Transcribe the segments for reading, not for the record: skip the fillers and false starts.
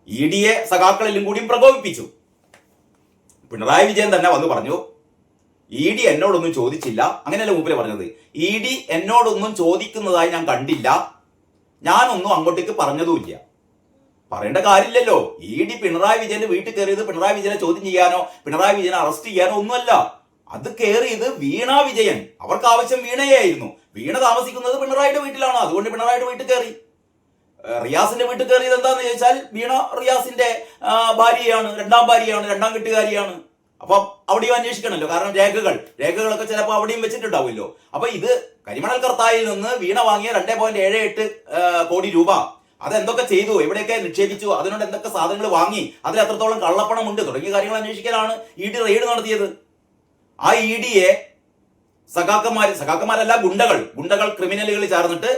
ED സഖാക്കളെല്ലാം കൂടിയും പ്രകോപിപ്പിച്ചു. പിണറായി വിജയൻ തന്നെ വന്ന് പറഞ്ഞു, ED എന്നോടൊന്നും ചോദിച്ചില്ല. അങ്ങനെയല്ല മൂപ്പര് പറഞ്ഞത്. ED എന്നോടൊന്നും ചോദിക്കുന്നതായി ഞാൻ കണ്ടില്ല, ഞാനൊന്നും അങ്ങോട്ടേക്ക് പറഞ്ഞതുമില്ല. പറയേണ്ട കാര്യമില്ലല്ലോ. ED പിണറായി വിജയന്റെ വീട്ടിൽ കയറിയത് പിണറായി വിജയനെ ചോദ്യം ചെയ്യാനോ പിണറായി വിജയനെ അറസ്റ്റ് ചെയ്യാനോ ഒന്നുമല്ല. അത് കയറിയത് വീണ വിജയൻ. അവർക്ക് ആവശ്യം വീണയായിരുന്നു. വീണ താമസിക്കുന്നത് പിണറായിയുടെ വീട്ടിലാണ്. അതുകൊണ്ട് പിണറായിയുടെ വീട്ടിൽ കയറി. റിയാസിന്റെ വീട്ടിൽ കയറിയത് എന്താന്ന് ചോദിച്ചാൽ വീണ റിയാസിന്റെ ഭാര്യയാണ്, രണ്ടാം ഭാര്യയാണ്, രണ്ടാം കെട്ടുകാരിയാണ്. അപ്പം അവിടെയും അന്വേഷിക്കണമല്ലോ. കാരണം രേഖകളൊക്കെ ചിലപ്പോൾ അവിടെയും വെച്ചിട്ടുണ്ടാവുമല്ലോ. അപ്പൊ ഇത് കരിമണൽ കർത്തായിൽ നിന്ന് വീണ വാങ്ങിയ 2.78 കോടി രൂപ അതെന്തൊക്കെ ചെയ്തു, എവിടെയൊക്കെ നിക്ഷേപിച്ചു, അതിനോട് എന്തൊക്കെ സാധനങ്ങൾ വാങ്ങി, അതിൽ എത്രത്തോളം കള്ളപ്പണമുണ്ട് തുടങ്ങിയ കാര്യങ്ങൾ അന്വേഷിക്കാനാണ് ED റെയ്ഡ് നടത്തിയത്. ആ EDയെ സഖാക്കന്മാരല്ല, ഗുണ്ടകൾ ക്രിമിനലുകൾ ചേർന്നിട്ട്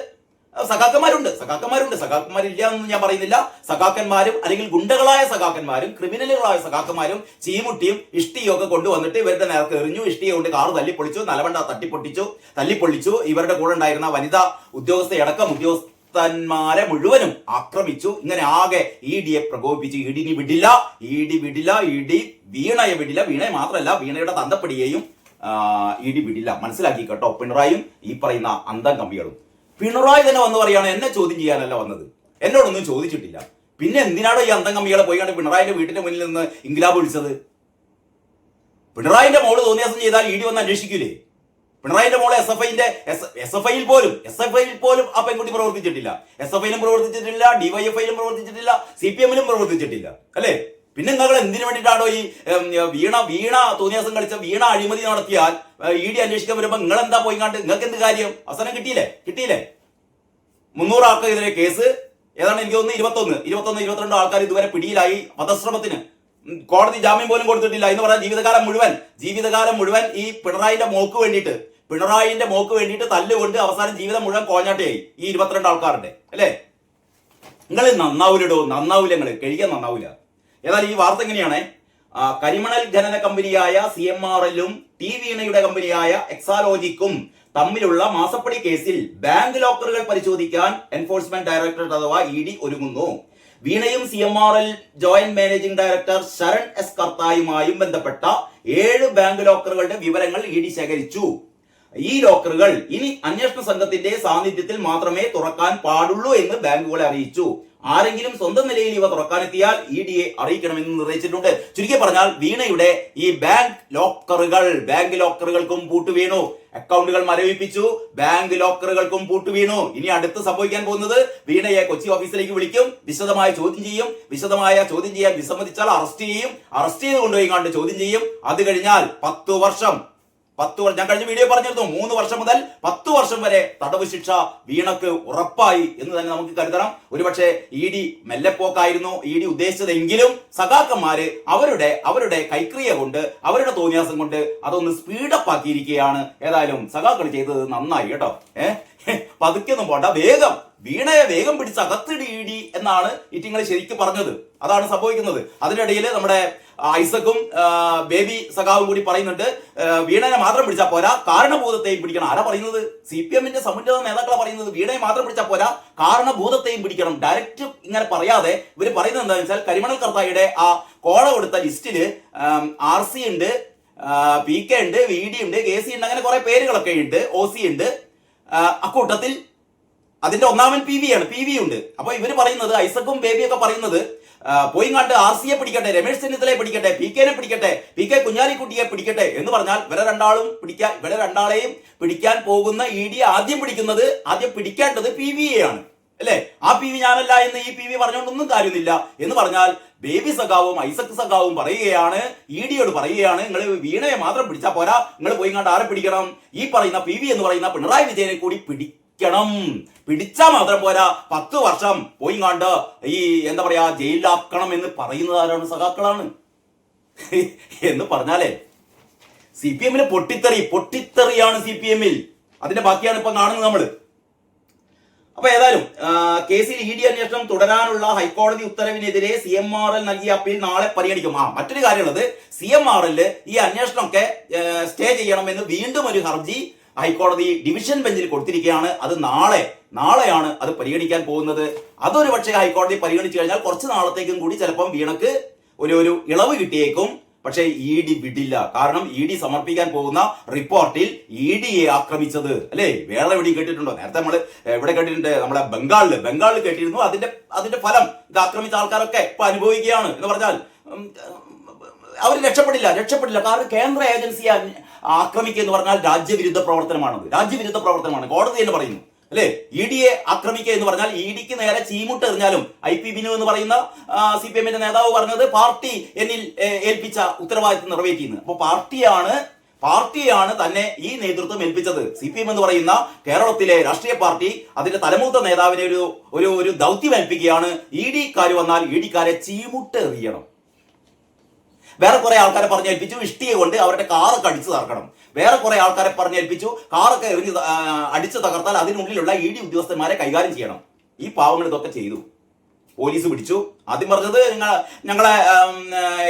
സഖാക്കന്മാരില്ല എന്നൊന്നും ഞാൻ പറയുന്നില്ല. സഖാക്കന്മാരും അല്ലെങ്കിൽ ഗുണ്ടകളായ സഖാക്കന്മാരും ക്രിമിനലുകളായ സഖാക്കന്മാരും ചീമുട്ടിയും ഇഷ്ടിയും ഒക്കെ കൊണ്ടുവന്നിട്ട് ഇവരുടെ നേർക്ക് എറിഞ്ഞു. ഇഷ്ടിയെ കൊണ്ട് കാറ് തല്ലിപ്പൊളിച്ചു, നിലവണ്ട തല്ലിപ്പൊള്ളിച്ചു. ഇവരുടെ കൂടെ ഉണ്ടായിരുന്ന വനിതാ ഉദ്യോഗസ്ഥയടക്കം ഉദ്യോഗസ്ഥന്മാരെ മുഴുവനും ആക്രമിച്ചു. ഇങ്ങനെ ആകെ EDയെ പ്രകോപിപ്പിച്ചു. ED വിടില്ല. ED വീണയെ വിടില്ല. വീണയെ മാത്രമല്ല, വീണയുടെ തന്തപ്പടിയെയും ED വിടില്ല. മനസ്സിലാക്കി കേട്ടോ പിണറായിയും ഈ പറയുന്ന അന്തം കമ്പികളും. പിണറായി തന്നെ വന്ന് പറയാണ്, എന്നെ ചോദ്യം ചെയ്യാനല്ല വന്നത്, എന്നോടൊന്നും ചോദിച്ചിട്ടില്ല. പിന്നെ എന്തിനാണോ ഈ അന്തം കമ്പികളെ പോയി കണ്ട് പിണറായിന്റെ വീട്ടിന്റെ മുന്നിൽ നിന്ന് ഇൻക്ലാബ് വിളിച്ചത്? പിണറായിന്റെ മോള് തോന്നിയാസം ചെയ്താൽ ED വന്ന് അന്വേഷിക്കൂലേ? പിണറായിന്റെ മോളെ SFIയിൽ പോലും ആ പെൺകുട്ടി പ്രവർത്തിച്ചിട്ടില്ല. SFIയിലും പ്രവർത്തിച്ചിട്ടില്ല, DYFIയിലും പ്രവർത്തിച്ചിട്ടില്ല, CPMലും പ്രവർത്തിച്ചിട്ടില്ല. അല്ലേ? പിന്നെ നിങ്ങൾ എന്തിനു വേണ്ടിയിട്ടാണോ ഈ വീണ തോന്നിയാസം കളിച്ച വീണ അഴിമതി നടത്തിയാൽ ED അന്വേഷിക്കാൻ വരുമ്പോ നിങ്ങൾ എന്താ പോയി കണ്ട് നിങ്ങൾക്ക് എന്ത് കാര്യം? അവസാനം കിട്ടിയില്ലേ? 300 ആൾക്കെതിരെ കേസ്. ഏതാണ് എനിക്ക് തോന്നുന്നു 22 ആൾക്കാർ ഇതുവരെ പിടിയിലായി. വധശ്രമത്തിന് കോടതി ജാമ്യം പോലും കൊടുത്തിട്ടില്ല എന്ന് പറയാൻ ജീവിതകാലം മുഴുവൻ ഈ പിണറായിന്റെ മോക്ക് വേണ്ടിയിട്ട് തല്ലുകൊണ്ട് അവസാനം ജീവിതം മുഴുവൻ കോഞ്ഞാട്ടയായി ഈ 22 ആൾക്കാരുടെ. അല്ലേ? നിങ്ങൾ നന്നാവൂല, നിങ്ങൾ കഴിയാൻ നന്നാവൂല. ഏതായാലും ഈ വാർത്ത എങ്ങനെയാണ്? കരിമണൽ ഖനന കമ്പനിയായ CMRLും വീണയുടെ കമ്പനിയായ എക്സാലോജിക്കും തമ്മിലുള്ള മാസപ്പടി കേസിൽ ബാങ്ക് ലോക്കറുകൾ പരിശോധിക്കാൻ എൻഫോഴ്സ്മെന്റ് ഡയറക്ടറേറ്റ് അഥവാ ED ഒരുങ്ങുന്നു. വീണയും CMRL joint managing director Sharan S കർത്തായുമായും ബന്ധപ്പെട്ട 7 ബാങ്ക് ലോക്കറുകളുടെ വിവരങ്ങൾ ED ശേഖരിച്ചു. ഈ ലോക്കറുകൾ ഇനി അന്വേഷണ സംഘത്തിന്റെ സാന്നിധ്യത്തിൽ മാത്രമേ തുറക്കാൻ പാടുള്ളൂ എന്ന് ബാങ്കുകളെ അറിയിച്ചു. ആരെങ്കിലും സ്വന്തം നിലയിൽ ഇവ തുറക്കാനെത്തിയാൽ EDയെ അറിയിക്കണമെന്ന് നിർദ്ദേശിച്ചിട്ടുണ്ട്. ചുരുക്കി പറഞ്ഞാൽ വീണയുടെ ഈ ബാങ്ക് ലോക്കറുകൾക്കും പൂട്ട് വീണു. അക്കൗണ്ടുകൾ മരവിപ്പിച്ചു, ബാങ്ക് ലോക്കറുകൾക്കും പൂട്ട് വീണു. ഇനി അടുത്ത് സംഭവിക്കാൻ പോകുന്നത് വീണയെ കൊച്ചി ഓഫീസിലേക്ക് വിളിക്കും, വിശദമായ ചോദ്യം ചെയ്യും. വിശദമായ ചോദ്യം ചെയ്യാൻ വിസമ്മതിച്ചാൽ അറസ്റ്റ് ചെയ്ത് കൊണ്ടുപോയി കണ്ട് ചോദ്യം ചെയ്യും. അത് കഴിഞ്ഞാൽ 10 വർഷം, ഞാൻ കഴിഞ്ഞ വീഡിയോ പറഞ്ഞിരുന്നു, 3 വർഷം മുതൽ 10 വർഷം വരെ തടവ് ശിക്ഷ വീണക്ക് ഉറപ്പായി എന്ന് തന്നെ നമുക്ക് കരുതണം. ഒരുപക്ഷെ ED മെല്ലെപ്പോക്കായിരുന്നു ED ഉദ്ദേശിച്ചതെങ്കിലും സഖാക്കന്മാര് അവരുടെ കൈക്രിയ കൊണ്ട്, അവരുടെ തോന്നിയാസം കൊണ്ട് അതൊന്ന് സ്പീഡപ്പ് ആക്കിയിരിക്കുകയാണ്. ഏതായാലും സഖാക്കൾ ചെയ്തത് നന്നായി കേട്ടോ. പതുക്കൊന്നും പോണ്ട, വീണയെ വേഗം പിടിച്ച് അകത്തിടി ED എന്നാണ് ഇറ്റിങ്ങൾ ശരിക്കും പറഞ്ഞത്. അതാണ് സംഭവിക്കുന്നത്. അതിനിടയിൽ നമ്മുടെ ഐസക്കും ബേബി സഖാവും കൂടി പറയുന്നുണ്ട്, വീണയെ മാത്രം പിടിച്ചാൽ പോരാ, കാരണഭൂതത്തെയും പിടിക്കണം. ആരാ പറയുന്നത്? CPMന്റെ സമുന്നത നേതാക്കളാണ് പറയുന്നത്. വീണയെ മാത്രം പിടിച്ചാൽ പോരാ, കാരണഭൂതത്തെയും പിടിക്കണം. ഡയറക്റ്റ് ഇങ്ങനെ പറയാതെ ഇവർ പറയുന്നത് എന്താണെന്ന് വെച്ചാൽ, കരിമണൽ കർത്തായുടെ ആ കോഴ കൊടുത്ത ലിസ്റ്റില് RC ഉണ്ട്, PK ഉണ്ട്, VD ഉണ്ട്, KC ഉണ്ട്, അങ്ങനെ കുറെ പേരുകളൊക്കെ ഉണ്ട്, OC ഉണ്ട്. അക്കൂട്ടത്തിൽ അതിന്റെ ഒന്നാമൻ PV ഉണ്ട്. അപ്പൊ ഇവര് പറയുന്നത്, ഐസക്കും ബേബിയൊക്കെ പറയുന്നത്, പോയി കണ്ട് RCയെ പിടിക്കട്ടെ, രമേശ് ചെന്നിത്തലയെ പിടിക്കട്ടെ, PKനെ പിടിക്കട്ടെ, PK കുഞ്ഞാലിക്കുട്ടിയെ പിടിക്കട്ടെ എന്ന് പറഞ്ഞാൽ ഇവരെ രണ്ടാളെയും പിടിക്കാൻ പോകുന്ന ED ആദ്യം പിടിക്കേണ്ടത് PVയെയാണ്. അല്ലെ? ആ PV ഞാനല്ല എന്ന് ഈ PV പറഞ്ഞുകൊണ്ടൊന്നും കാര്യമില്ല എന്ന് പറഞ്ഞാൽ ബേബി സഖാവും ഐസക് സഖാവും പറയുകയാണ്, EDയോട് പറയുകയാണ്, നിങ്ങൾ വീണയെ മാത്രം പിടിച്ചാൽ പോരാ, നിങ്ങൾ പോയി കണ്ട് ആരെ പിടിക്കണം? ഈ പറയുന്ന PV എന്ന് പറയുന്ന പിണറായി വിജയനെ കൂടി പിടിച്ചാൽ മാത്രം പോരാ, 10 വർഷം പോയി കണ്ട് ഈ എന്താ പറയാ ജയിലിലാക്കണം എന്ന് പറയുന്നത് ആരാണ്? സഖാക്കളാണ്. എന്ന് പറഞ്ഞാലേ CPMല് പൊട്ടിത്തെറിയാണ് CPMൽ. അതിന്റെ ബാക്കിയാണ് ഇപ്പൊ കാണുന്നത് നമ്മള്. അപ്പൊ ഏതായാലും കേസിൽ ED അന്വേഷണം തുടരാനുള്ള ഹൈക്കോടതി ഉത്തരവിനെതിരെ CMRL നൽകിയ അപ്പീൽ നാളെ പരിഗണിക്കും. മറ്റൊരു കാര്യമുള്ളത്, CMRL ഈ അന്വേഷണമൊക്കെ സ്റ്റേ ചെയ്യണമെന്ന് വീണ്ടും ഒരു ഹർജി ഹൈക്കോടതി ഡിവിഷൻ ബെഞ്ചിൽ കൊടുത്തിരിക്കുകയാണ്. അത് നാളെയാണ് അത് പരിഗണിക്കാൻ പോകുന്നത്. അതൊരു പക്ഷേ ഹൈക്കോടതി പരിഗണിച്ചു കഴിഞ്ഞാൽ കുറച്ച് നാളത്തേക്കും കൂടി ചിലപ്പം വീണക്ക് ഒരു ഇളവ് കിട്ടിയേക്കും. പക്ഷേ ഇ ഡി വിടില്ല. കാരണം ഇ ഡി സമർപ്പിക്കാൻ പോകുന്ന റിപ്പോർട്ടിൽ ഇ ഡിയെ ആക്രമിച്ചത് അല്ലേ വേറെ എവിടെയും കേട്ടിട്ടുണ്ടോ? നേരത്തെ നമ്മൾ എവിടെ കേട്ടിട്ടുണ്ട്? നമ്മളെ ബംഗാളിൽ കേട്ടിരുന്നു. അതിന്റെ ഫലം ഇത് ആക്രമിച്ച ആൾക്കാരൊക്കെ ഇപ്പൊ അനുഭവിക്കുകയാണ് എന്ന് പറഞ്ഞാൽ അവർ രക്ഷപ്പെടില്ല. കാരണം കേന്ദ്ര ഏജൻസിയെ ആക്രമിക്കുക എന്ന് പറഞ്ഞാൽ രാജ്യവിരുദ്ധ പ്രവർത്തനമാണ്. കോടതി എന്ന് പറയുന്നു അല്ലേ. ഇ ഡിയെ ആക്രമിക്കുക എന്ന് പറഞ്ഞാൽ ഇ ഡിക്ക് നേരെ ചീമുട്ട് എറിഞ്ഞാലും IP ബിനു എന്ന് പറയുന്ന CPM നേതാവ് പറഞ്ഞത് പാർട്ടി എന്നിൽ ഏൽപ്പിച്ച ഉത്തരവാദിത്വം നിറവേറ്റിയെന്ന്. അപ്പോൾ പാർട്ടിയാണ് തന്നെ ഈ നേതൃത്വം ഏൽപ്പിച്ചത്. CPM എന്ന് പറയുന്ന കേരളത്തിലെ രാഷ്ട്രീയ പാർട്ടി അതിന്റെ തലമൂത്ത നേതാവിനെ ഒരു ദൗത്യം ഏൽപ്പിക്കുകയാണ്. ഇ ഡിക്കാർ വന്നാൽ ഇ ഡിക്കാരെ ചീമുട്ട് എറിയണം. വേറെ കുറെ ആൾക്കാരെ പറഞ്ഞേൽപ്പിച്ചു ഇഷ്ടിക കൊണ്ട് അവരുടെ കാറൊക്കെ അടിച്ചു തകർക്കണം. വേറെ കുറെ ആൾക്കാരെ പറഞ്ഞേൽപ്പിച്ചു കാറൊക്കെ എറിഞ്ഞ് അടിച്ചു തകർത്താൽ അതിനുള്ളിലുള്ള ഇ ഡി ഉദ്യോഗസ്ഥന്മാരെ കൈകാര്യം ചെയ്യണം. ഈ പാവങ്ങൾ ഇതൊക്കെ ചെയ്തു. പോലീസ് പിടിച്ചു. ആദ്യം പറഞ്ഞത് ഞങ്ങളെ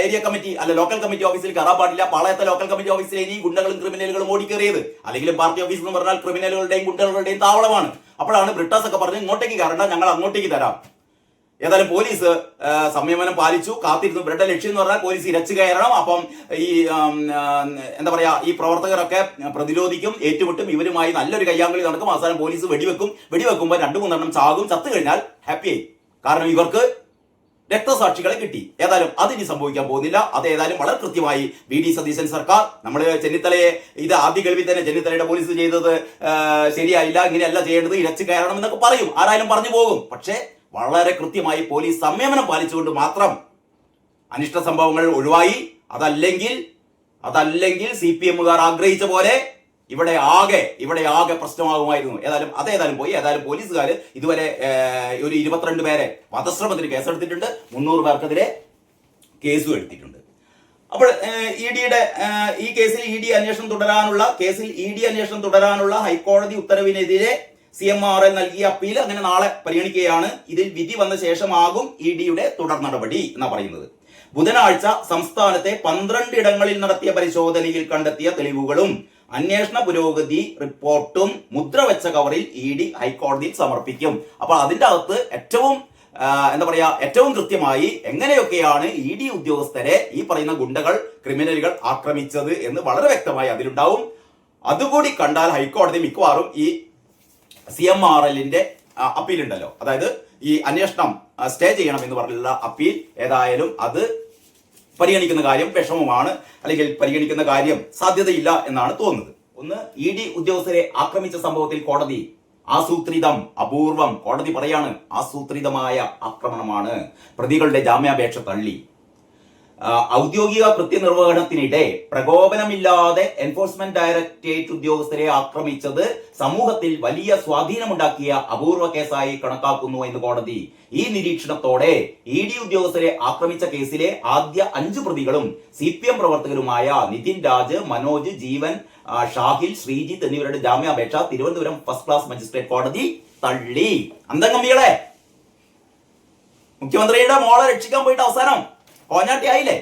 ഏരിയ കമ്മിറ്റി ലോക്കൽ കമ്മിറ്റി ഓഫീസിൽ കയറാൻ പാടില്ല. പാളയത്തെ ലോക്കൽ കമ്മിറ്റി ഓഫീസിൽ ഇനി ഗുണ്ടകളും ക്രിമിനലുകളും ഓടിക്കേറിയത്. അല്ലെങ്കിലും പാർട്ടി ഓഫീസ് എന്ന് പറഞ്ഞാൽ ക്രിമിനലുകളുടെയും ഗുണ്ടകളുടെയും താവളമാണ്. അപ്പോഴാണ് ബ്രിട്ടാസ് ഒക്കെ പറഞ്ഞ് ഇങ്ങോട്ടേക്ക് കയറണ്ട, ഞങ്ങൾ അങ്ങോട്ടേക്ക് തരാം. ഏതായാലും പോലീസ് സംയമനം പാലിച്ചു, കാത്തിരുന്നു. ഇവരുടെ ലക്ഷ്യം എന്ന് പറഞ്ഞാൽ പോലീസ് ഇരച്ചു കയറണം. അപ്പം ഈ എന്താ പറയാ ഈ പ്രവർത്തകരൊക്കെ പ്രതിരോധിക്കും, ഏറ്റുമുട്ടും, ഇവരുമായി നല്ലൊരു കയ്യാങ്കളി നടക്കും. അവസാനം പോലീസ് വെടിവെക്കുമ്പോൾ 2-3 ചാകും. ചത്തു കഴിഞ്ഞാൽ ഹാപ്പിയായി. കാരണം ഇവർക്ക് രക്തസാക്ഷികളെ കിട്ടി. ഏതായാലും അതിനി സംഭവിക്കാൻ പോകുന്നില്ല. അത് ഏതായാലും വളരെ കൃത്യമായി VD സതീശൻ സർക്കാർ നമ്മൾ ചെന്നിത്തലയെ ഇത് ആദ്യ കേൾവി തന്നെ ചെന്നിത്തലയുടെ പോലീസ് ചെയ്തത് ശരിയായില്ല, ഇങ്ങനെയല്ല ചെയ്യേണ്ടത്, ഇരച്ചു കയറണം എന്നൊക്കെ പറയും. ആരായാലും പറഞ്ഞു പോകും. പക്ഷേ വളരെ കൃത്യമായി പോലീസ് സംയമനം പാലിച്ചുകൊണ്ട് മാത്രം അനിഷ്ട സംഭവങ്ങൾ ഒഴിവായി. അതല്ലെങ്കിൽ CPMകാർ ആഗ്രഹിച്ച പോലെ ഇവിടെ ആകെ പ്രശ്നമാകുമായിരുന്നു. ഏതായാലും പോയി. പോലീസുകാർ ഇതുവരെ ഒരു 22 പേരെ വധശ്രമത്തിന് കേസെടുത്തിട്ടുണ്ട്. 300 പേർക്കെതിരെ കേസും എടുത്തിട്ടുണ്ട്. അപ്പോൾ ഈ കേസിൽ ഇ ഡി അന്വേഷണം തുടരാനുള്ള ഹൈക്കോടതി ഉത്തരവിനെതിരെ CMRL നൽകിയ അപ്പീൽ അങ്ങനെ നാളെ പരിഗണിക്കുകയാണ്. ഇതിൽ വിധി വന്ന ശേഷമാകും ഇ ഡിയുടെ തുടർ നടപടി എന്നാ പറയുന്നത്. ബുധനാഴ്ച സംസ്ഥാനത്തെ 12 ഇടങ്ങളിൽ നടത്തിയ പരിശോധനയിൽ കണ്ടെത്തിയ തെളിവുകളും അന്വേഷണ പുരോഗതി റിപ്പോർട്ടും മുദ്രവെച്ച കവറിൽ ഇ ഡി ഹൈക്കോടതിയിൽ സമർപ്പിക്കും. അപ്പൊ അതിന്റെ അകത്ത് ഏറ്റവും കൃത്യമായി എങ്ങനെയൊക്കെയാണ് ഇ ഡി ഉദ്യോഗസ്ഥരെ ഈ പറയുന്ന ഗുണ്ടകൾ ക്രിമിനലുകൾ ആക്രമിച്ചത് എന്ന് വളരെ വ്യക്തമായി അതിലുണ്ടാവും. അതുകൂടി കണ്ടാൽ ഹൈക്കോടതി മിക്കവാറും ഈ CMRLന്റെ അപ്പീൽ ഉണ്ടല്ലോ, അതായത് ഈ അന്വേഷണം സ്റ്റേ ചെയ്യണം എന്ന് പറഞ്ഞുള്ള അപ്പീൽ, ഏതായാലും അത് പരിഗണിക്കുന്ന കാര്യം വിഷമമാണ്, അല്ലെങ്കിൽ പരിഗണിക്കുന്ന കാര്യം സാധ്യതയില്ല എന്നാണ് തോന്നുന്നത്. ഒന്ന്, ഇ ഡി ഉദ്യോഗസ്ഥരെ ആക്രമിച്ച സംഭവത്തിൽ കോടതി ആസൂത്രിതം, അപൂർവം, കോടതി പറയാണ് ആസൂത്രിതമായ ആക്രമണമാണ്. പ്രതികളുടെ ജാമ്യാപേക്ഷ തള്ളി. ഔദ്യോഗിക കൃത്യനിർവഹണത്തിനിടെ പ്രകോപനമില്ലാതെ എൻഫോഴ്സ്മെന്റ് ഡയറക്ടറേറ്റ് ഉദ്യോഗസ്ഥരെ ആക്രമിച്ചത് സമൂഹത്തിൽ വലിയ സ്വാധീനമുണ്ടാക്കിയ അപൂർവ കേസായി കണക്കാക്കുന്നു എന്ന് കോടതി. ഈ നിരീക്ഷണത്തോടെ ഇ ഡി ഉദ്യോഗസ്ഥരെ ആക്രമിച്ച കേസിലെ ആദ്യ 5 പ്രതികളും CPM പ്രവർത്തകരുമായ നിതിൻ രാജ്, മനോജ്, ജീവൻ, ഷാഹിൽ, ശ്രീജിത്ത് എന്നിവരുടെ ജാമ്യാപേക്ഷ തിരുവനന്തപുരം ഫസ്റ്റ് ക്ലാസ് മജിസ്ട്രേറ്റ് കോടതി തള്ളി. അന്തംഗമ്മികളെ, മുഖ്യമന്ത്രിയുടെ മോളെ രക്ഷിക്കാൻ പോയിട്ട് അവസാനം കോഞ്ഞാട്ടിയായില്ലേ.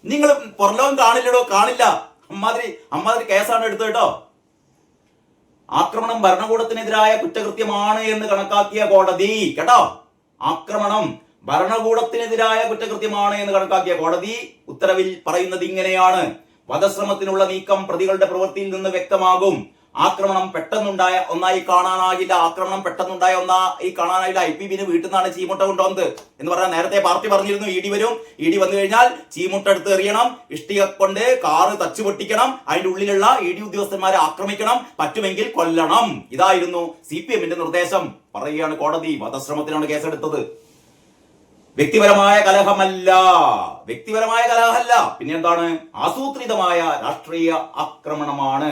നിങ്ങൾ പുറലോകം കാണില്ല. അമ്മാതിരി കേസാണ് എടുത്തത് കേട്ടോ. ആക്രമണം ഭരണകൂടത്തിനെതിരായ കുറ്റകൃത്യമാണ് എന്ന് കണക്കാക്കിയ കോടതി കേട്ടോ. ആക്രമണം ഭരണകൂടത്തിനെതിരായ കുറ്റകൃത്യമാണ് എന്ന് കണക്കാക്കിയ കോടതി ഉത്തരവിൽ പറയുന്നത് ഇങ്ങനെയാണ്: വധശ്രമത്തിനുള്ള നീക്കം പ്രതികളുടെ പ്രവൃത്തിയിൽ നിന്ന് വ്യക്തമാകും. ആക്രമണം പെട്ടെന്നുണ്ടായ ഒന്നായി കാണാനാകില്ല. IP ബിന് വീട്ടിൽ നിന്നാണ് ചീമുട്ട കൊണ്ടുവന്നത് എന്ന് പറഞ്ഞാൽ നേരത്തെ പാർട്ടി പറഞ്ഞിരുന്നു ഇ ഡി വന്നു കഴിഞ്ഞാൽ ചീമുട്ട എടുത്ത് എറിയണം, ഇഷ്ടിക കൊണ്ട് കാറ് തച്ചു പൊട്ടിക്കണം, അതിന്റെ ഉള്ളിലുള്ള ഇ ഡി ഉദ്യോഗസ്ഥന്മാരെ ആക്രമിക്കണം, പറ്റുമെങ്കിൽ കൊല്ലണം. ഇതായിരുന്നു CPMന്റെ നിർദ്ദേശം. പറയുകയാണ് കോടതി വധശ്രമത്തിനാണ് കേസെടുത്തത്. വ്യക്തിപരമായ കലഹമല്ല. പിന്നെ എന്താണ്? ആസൂത്രിതമായ രാഷ്ട്രീയ ആക്രമണമാണ്.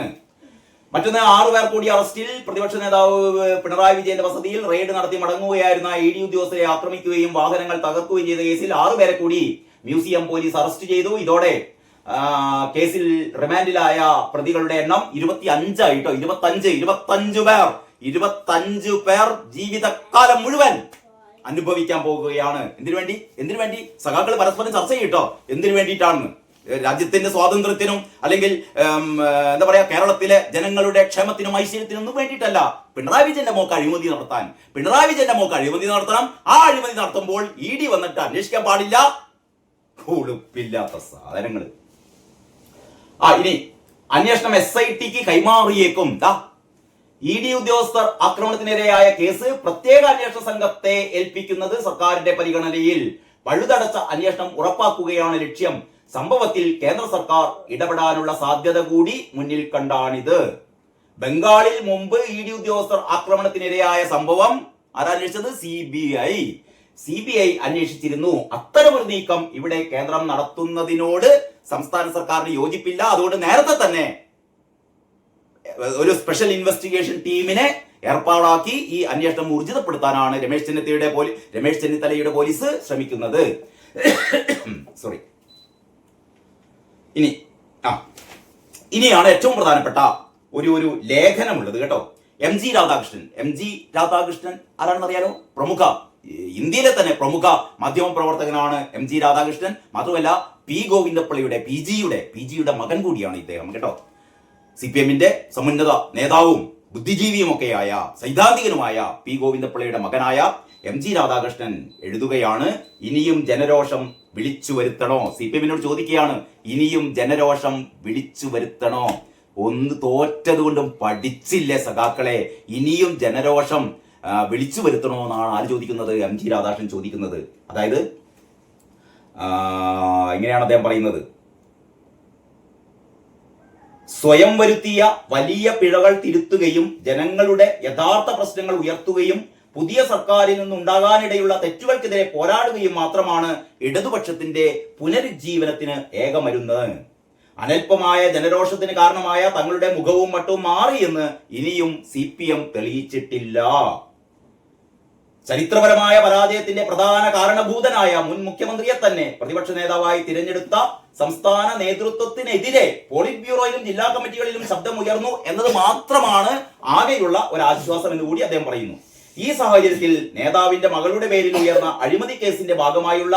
മറ്റൊന്ന്, 6 പേർ കൂടി അറസ്റ്റിൽ. പ്രതിപക്ഷ നേതാവ് പിണറായി വിജയന്റെ വസതിയിൽ റെയ്ഡ് നടത്തി മടങ്ങുകയായിരുന്ന ഇ ഡി ഉദ്യോഗസ്ഥരെ ആക്രമിക്കുകയും വാഹനങ്ങൾ തകർക്കുകയും ചെയ്ത കേസിൽ 6 പേരെ കൂടി മ്യൂസിയം പോലീസ് അറസ്റ്റ് ചെയ്തു. ഇതോടെ കേസിൽ റിമാൻഡിലായ പ്രതികളുടെ എണ്ണം 25 ആയിട്ടോ. 25 പേർ ജീവിതകാലം മുഴുവൻ അനുഭവിക്കാൻ പോകുകയാണ്. എന്തിനു വേണ്ടി? സഖാക്കൾ പരസ്പരം ചർച്ച ചെയ്യട്ടോ എന്തിനു വേണ്ടിയിട്ടാണെന്ന്. രാജ്യത്തിന്റെ സ്വാതന്ത്ര്യത്തിനും അല്ലെങ്കിൽ എന്താ പറയാ കേരളത്തിലെ ജനങ്ങളുടെ ക്ഷേമത്തിനും ഐശ്വര്യത്തിനൊന്നും വേണ്ടിയിട്ടല്ല. പിണറായി വിജയന്റെ മോക്ക് അഴിമതി നടത്താൻ, പിണറായി വിജയന്റെ മോക്ക് അഴിമതി നടത്തണം. ആ അഴിമതി നടത്തുമ്പോൾ ED വന്നിട്ട് അന്വേഷിക്കാൻ പാടില്ല. ഉളുപ്പില്ലാത്ത സാധനങ്ങൾ. ഇനി അന്വേഷണം SITക്ക് കൈമാറിയേക്കും. ED ഉദ്യോഗസ്ഥർ ആക്രമണത്തിനിരയായ കേസ് പ്രത്യേക അന്വേഷണ സംഘത്തെ ഏൽപ്പിക്കുന്നത് സർക്കാരിന്റെ പരിഗണനയിൽ. പഴുതടച്ച അന്വേഷണം ഉറപ്പാക്കുകയാണ് ലക്ഷ്യം. സംഭവത്തിൽ കേന്ദ്ര സർക്കാർ ഇടപെടാനുള്ള സാധ്യത കൂടി മുന്നിൽ കണ്ടാണിത്. ബംഗാളിൽ മുമ്പ് ED ഉദ്യോഗസ്ഥർ ആക്രമണത്തിനിരയായ സംഭവം ആരന്വേഷിച്ചത്? CBI അന്വേഷിച്ചിരുന്നു. അത്തരമൊരു നീക്കം ഇവിടെ കേന്ദ്രം നടത്തുന്നതിനോട് സംസ്ഥാന സർക്കാരിന് യോജിപ്പില്ല. അതുകൊണ്ട് നേരത്തെ തന്നെ ഒരു സ്പെഷ്യൽ ഇൻവെസ്റ്റിഗേഷൻ ടീമിനെ ഏർപ്പാടാക്കി ഈ അന്വേഷണം ഊർജിതപ്പെടുത്താനാണ് രമേശ് ചെന്നിത്തലയുടെ പോലീസ് ശ്രമിക്കുന്നത്. സോറി. ഇനിയാണ് ഏറ്റവും പ്രധാനപ്പെട്ട ഒരു ലേഖനമുള്ളത് കേട്ടോ. MG രാധാകൃഷ്ണൻ ആരാണെന്നറിയാലോ? ഇന്ത്യയിലെ തന്നെ പ്രമുഖ മാധ്യമ പ്രവർത്തകനാണ് MG രാധാകൃഷ്ണൻ. മാത്രമല്ല P ഗോവിന്ദപ്പിള്ളയുടെ PGയുടെ മകൻ കൂടിയാണ് ഇദ്ദേഹം കേട്ടോ. CPMന്റെ സമുന്നത നേതാവും ബുദ്ധിജീവിയുമൊക്കെയായ സൈദ്ധാന്തികനുമായ P ഗോവിന്ദപ്പിള്ളയുടെ മകനായ MG രാധാകൃഷ്ണൻ എഴുതുകയാണ്, ഇനിയും ജനരോഷം വിളിച്ചു വരുത്തണോ? CPMനോട് ചോദിക്കുകയാണ്, ഇനിയും ജനരോഷം വിളിച്ചു വരുത്തണോ? ഒന്ന് തോറ്റതുകൊണ്ടും പഠിച്ചില്ലേ സഖാക്കളെ? ഇനിയും ജനരോഷം വിളിച്ചു വരുത്തണോ എന്നാണ് ആര് ചോദിക്കുന്നത്? MG രാധാകൃഷ്ണൻ ചോദിക്കുന്നത്. അതായത് ഇങ്ങനെയാണ് അദ്ദേഹം പറയുന്നത്, സ്വയം വരുത്തിയ വലിയ പിഴകൾ തിരുത്തുകയും ജനങ്ങളുടെ യഥാർത്ഥ പ്രശ്നങ്ങൾ ഉയർത്തുകയും പുതിയ സർക്കാരിൽ നിന്നുണ്ടാകാനിടയുള്ള തെറ്റുകൾക്കെതിരെ പോരാടുകയും മാത്രമാണ് ഇടതുപക്ഷത്തിന്റെ പുനരുജ്ജീവനത്തിന് ഏകമരുന്ന്. അനൽപമായ ജനരോഷത്തിന് കാരണമായ തങ്ങളുടെ മുഖവും മട്ടും മാറിയെന്ന് ഇനിയും CPM തെളിയിച്ചിട്ടില്ല. ചരിത്രപരമായ പരാജയത്തിന്റെ പ്രധാന കാരണഭൂതനായ മുൻ മുഖ്യമന്ത്രിയെ തന്നെ പ്രതിപക്ഷ നേതാവായി തിരഞ്ഞെടുത്ത സംസ്ഥാന നേതൃത്വത്തിനെതിരെ പോളിറ്റ് ബ്യൂറോയിലും ജില്ലാ കമ്മിറ്റികളിലും ശബ്ദമുയർന്നു എന്നത് മാത്രമാണ് ആകെയുള്ള ഒരു ആശ്വാസം എന്ന് കൂടി അദ്ദേഹം പറയുന്നു. ഈ സാഹചര്യത്തിൽ നേതാവിന്റെ മകളുടെ പേരിൽ ഉയർന്ന അഴിമതി കേസിന്റെ ഭാഗമായുള്ള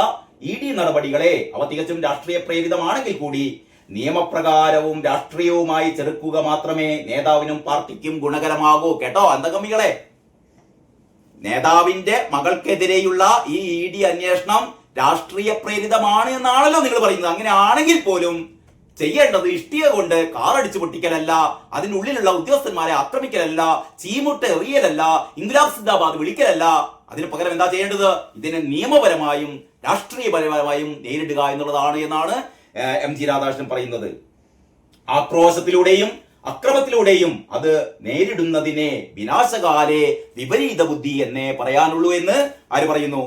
ED നടപടികളെ അവ തികച്ചും രാഷ്ട്രീയ പ്രേരിതമാണെങ്കിൽ കൂടി നിയമപ്രകാരവും രാഷ്ട്രീയവുമായി ചെറുക്കുക മാത്രമേ നേതാവിനും പാർട്ടിക്കും ഗുണകരമാകൂ. കേട്ടോ അന്തകമ്മികളെ, നേതാവിന്റെ മകൾക്കെതിരെയുള്ള ഈ ED അന്വേഷണം രാഷ്ട്രീയ പ്രേരിതമാണ് എന്നാണല്ലോ നിങ്ങൾ പറയുന്നത്. അങ്ങനെ ആണെങ്കിൽ പോലും ചെയ്യേണ്ടത് ഇഷ്ടിക കൊണ്ട് കാറടിച്ചു പൊട്ടിക്കലല്ല, അതിനുള്ളിലുള്ള ഉദ്യോഗസ്ഥന്മാരെ ആക്രമിക്കലല്ല, ചീമുട്ട് എറിയലല്ല, ഇൻഗ്ലാബ് സിന്ദാബാദ് വിളിക്കലല്ല. അതിന് പകരം എന്താ ചെയ്യേണ്ടത്? ഇതിനെ നിയമപരമായും രാഷ്ട്രീയപരമായും നേരിടുക എന്നുള്ളതാണ് എന്നാണ് MG രാധാകൃഷ്ണൻ പറയുന്നത്. ആക്രോശത്തിലൂടെയും അക്രമത്തിലൂടെയും അത് നേരിടുന്നതിനെ വിനാശകാലേ വിപരീത ബുദ്ധി എന്നേ പറയാനുള്ളൂ എന്ന് ആര് പറയുന്നു?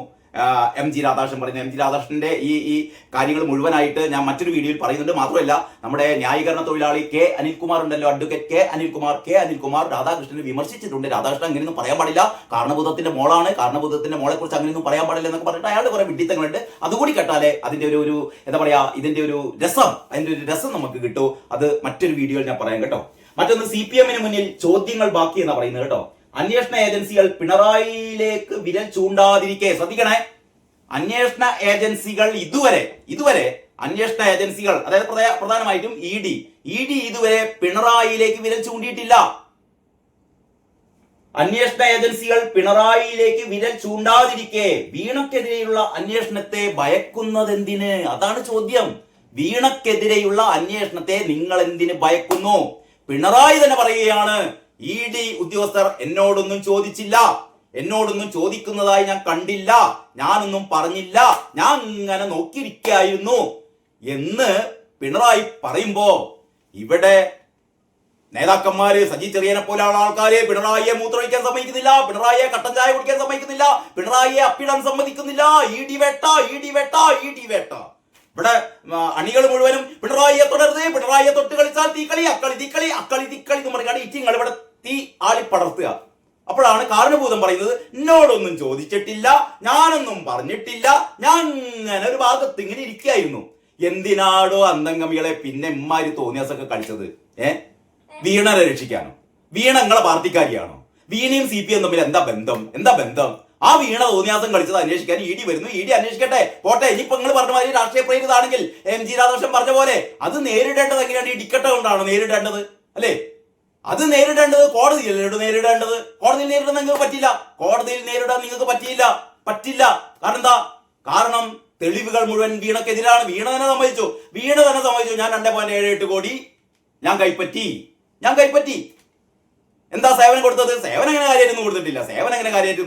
MG രാധാകൃഷ്ണൻ പറയുന്നത്. MG രാധാകൃഷ്ണന്റെ ഈ കാര്യങ്ങൾ മുഴുവനായിട്ട് ഞാൻ മറ്റൊരു വീഡിയോയിൽ പറയുന്നുണ്ട്. മാത്രമല്ല നമ്മുടെ ന്യായീകരണ തൊഴിലാളി അനിൽകുമാർ ഉണ്ടല്ലോ, അഡ്വക്കേറ്റ് അനിൽകുമാർ രാധാകൃഷ്ണനെ വിമർശിച്ചിട്ടുണ്ട്. രാധാകൃഷ്ണൻ അങ്ങനെയൊന്നും പറയാൻ പാടില്ല, കാരണഭൂതത്തിന്റെ മോളാണ്, കാരണഭൂതത്തിന്റെ മോളെ കുറിച്ച് അങ്ങനെയൊന്നും പറയാൻ പാടില്ല എന്നൊക്കെ പറഞ്ഞിട്ട് അയാളുടെ കുറെ വിഡിത്തങ്ങളുണ്ട്. അതുകൂടി കേട്ടാലേ അതിന്റെ ഒരു എന്താ പറയാ ഇതിന്റെ ഒരു രസം നമുക്ക് കിട്ടൂ. അത് മറ്റൊരു വീഡിയോയിൽ ഞാൻ പറയാം കേട്ടോ. മറ്റൊന്ന്, CPMന് മുന്നിൽ ചോദ്യങ്ങൾ ബാക്കി എന്നാ പറയുന്നത് കേട്ടോ. അന്വേഷണ ഏജൻസികൾ പിണറായിയിലേക്ക് വിരൽ ചൂണ്ടാതിരിക്കെ ശ്രദ്ധിക്കണേ. അന്വേഷണ ഏജൻസികൾ ഇതുവരെ അന്വേഷണ ഏജൻസികൾ അതായത് പ്രധാനമായിട്ടും ED ഇതുവരെ പിണറായിയിലേക്ക് വിരൽ ചൂണ്ടിയിട്ടില്ല. അന്വേഷണ ഏജൻസികൾ പിണറായിയിലേക്ക് വിരൽ ചൂണ്ടാതിരിക്കെ വീണക്കെതിരെയുള്ള അന്വേഷണത്തെ ഭയക്കുന്നതെന്തിന്? അതാണ് ചോദ്യം. വീണക്കെതിരെയുള്ള അന്വേഷണത്തെ നിങ്ങൾ എന്തിന് ഭയക്കുന്നു? പിണറായി തന്നെ പറയുകയാണ്, ED ഉദ്യോഗസ്ഥർ എന്നോടൊന്നും ചോദിച്ചില്ല, എന്നോടൊന്നും ചോദിക്കുന്നതായി ഞാൻ കണ്ടില്ല, ഞാനൊന്നും പറഞ്ഞില്ല, ഞാൻ ഇങ്ങനെ നോക്കിയിരിക്കായിരുന്നു എന്ന് പിണറായി പറയുമ്പോ ഇവിടെ നേതാക്കന്മാര് സജി ചെറിയനെ പോലെയുള്ള ആൾക്കാര് പിണറായിയെ മൂത്രമൊഴിക്കാൻ സമ്മതിക്കുന്നില്ല, പിണറായിയെ കട്ടൻ ചായ കുടിക്കാൻ സമ്മതിക്കുന്നില്ല, പിണറായിയെ അപ്പിടാൻ സമ്മതിക്കുന്നില്ല. ED വേട്ട. ഇവിടെ അണികൾ മുഴുവനും പിണറായിയെ തുടരുത്, പിണറായിയെ തൊട്ട് കളിച്ചാൽ തീക്കളി, അക്കളി എന്ന് പറഞ്ഞാണ് ഇറ്റിങ്ങൾ ഇവിടെ തീ ആളി പടർത്തുക. അപ്പോഴാണ് കാരണഭൂതം പറയുന്നത്, എന്നോടൊന്നും ചോദിച്ചിട്ടില്ല, ഞാനൊന്നും പറഞ്ഞിട്ടില്ല, ഞാൻ ഇങ്ങനെ ഒരു ഭാഗത്ത് ഇങ്ങനെ ഇരിക്കുകയായിരുന്നു. എന്തിനാടോ അന്തംഗമികളെ പിന്നെ ഇമ്മാര് തോന്നിയാസൊക്കെ കളിച്ചത്? വീണനെ രക്ഷിക്കാനോ? വീണ നിങ്ങളെ പാർട്ടിക്കാരിയാണോ? വീണയും CPM തമ്മിൽ എന്താ ബന്ധം? ആ വീണ തോന്നിയാസം കളിച്ചത് അന്വേഷിക്കാൻ ED വരുന്നു. ED അന്വേഷിക്കട്ടെ, പോട്ടെ. ഇനിയിപ്പോ നിങ്ങൾ പറഞ്ഞ മാതിരി രാഷ്ട്രീയ പ്രേരിതാണെങ്കിൽ MG രാധാകൃഷ്ണൻ പറഞ്ഞ പോലെ അത് നേരിടേണ്ടത് എങ്ങനെയാണ്? ഈ ടിക്കറ്റ് കൊണ്ടാണ് നേരിടേണ്ടത്, അല്ലേ? അത് നേരിടേണ്ടത് കോടതിയിലല്ലോ നേരിടേണ്ടത്. കോടതിയിൽ നേരിടാൻ നിങ്ങൾക്ക് പറ്റില്ല. കോടതിയിൽ നേരിടാൻ നിങ്ങൾക്ക് പറ്റില്ല. കാരണം എന്താ? കാരണം തെളിവുകൾ മുഴുവൻ വീണക്കെതിരാണ്. വീണ തന്നെ സമ്മതിച്ചു. ഞാൻ 2.78 കോടി ഞാൻ കൈപ്പറ്റി. എന്താ സേവനം കൊടുത്തത്? സേവനം എങ്ങനെ കാര്യമായിട്ടൊന്നും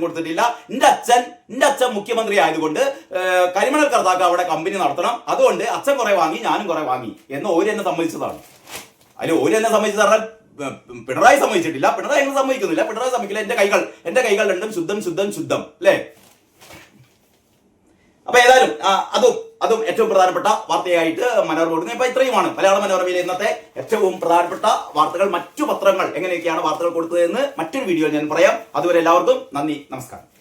കൊടുത്തിട്ടില്ല. എന്റെ അച്ഛൻ മുഖ്യമന്ത്രി ആയതുകൊണ്ട് കരിമണൽ കർത്താക്ക് അവിടെ കമ്പനി നടത്തണം, അതുകൊണ്ട് അച്ഛൻ കുറെ വാങ്ങി ഞാനും കുറെ വാങ്ങി എന്ന് ഓര് എന്നെ സമ്മതിച്ചതാണ്. അതിൽ ഓര് എന്നെ സമ്മതിച്ചത് പറഞ്ഞാൽ പിണറായി സമ്മതിച്ചിട്ടില്ല. പിണറായി എങ്ങനെ സമ്മതിക്കുന്നില്ല? പിണറായി സമ്മതിക്കില്ല. എന്റെ കൈകൾ രണ്ടും ശുദ്ധം അല്ലേ? അപ്പൊ ഏതായാലും അതും ഏറ്റവും പ്രധാനപ്പെട്ട വാർത്തയായിട്ട് മനോരമ കൊടുക്കുന്നത്. ഇപ്പൊ ഇത്രയുമാണ് മലയാള മനോരമയിലെ ഇന്നത്തെ ഏറ്റവും പ്രധാനപ്പെട്ട വാർത്തകൾ. മറ്റു പത്രങ്ങൾ എങ്ങനെയൊക്കെയാണ് വാർത്തകൾ കൊടുത്തതെന്ന് മറ്റൊരു വീഡിയോയിൽ ഞാൻ പറയാം. അതുവരെ എല്ലാവർക്കും നന്ദി, നമസ്കാരം.